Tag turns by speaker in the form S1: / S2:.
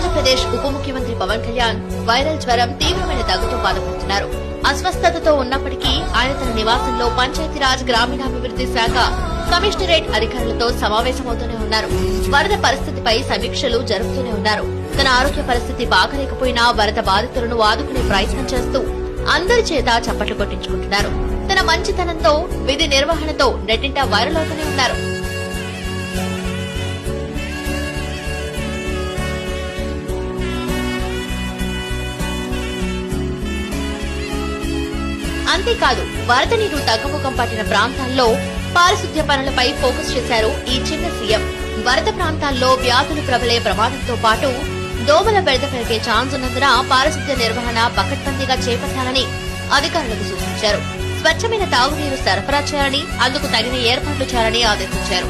S1: ఆంధ్రప్రదేశ్ ఉప ముఖ్యమంత్రి పవన్ కళ్యాణ్ వైరల్ జ్వరం తీవ్రమైన దగ్గుతో బాధపడుతున్నారు. అస్వస్థతతో ఉన్నప్పటికీ ఆయన తన నివాసంలో పంచాయతీరాజ్ గ్రామీణాభివృద్ది శాఖ కమిషనరేట్ అధికారులతో సమావేశమవుతూనే ఉన్నారు. వరద పరిస్థితిపై సమీక్షలు జరుపుతూనే ఉన్నారు. తన ఆరోగ్య పరిస్థితి బాగలేకపోయినా వరద బాధితులను ఆదుకునే ప్రయత్నం చేస్తూ అందరి చేత చప్పట్లు కొట్టించుకుంటున్నారు. తన మంచితనంతో విధి నిర్వహణతో నెట్టింట వైరల్ అవుతూనే ఉన్నారు. అంతేకాదు వరద నీరు తగ్గుముఖం పట్టిన ప్రాంతాల్లో పారిశుద్ధ్య పనులపై ఫోకస్ చేశారు ఈ చిన్న సీఎం. వరద ప్రాంతాల్లో వ్యాధులు ప్రబలే ప్రమాదంతో పాటు దోమల బెడద పెరిగే ఛాన్స్ ఉన్నందున పారిశుద్ధ్య నిర్వహణ పకడ్బందీగా చేపట్టాలని అధికారులకు సూచించారు. స్వచ్ఛమైన తాగునీరు సరఫరా చేయాలని, అందుకు తగిన ఏర్పాట్లు చేయాలని ఆదేశించారు.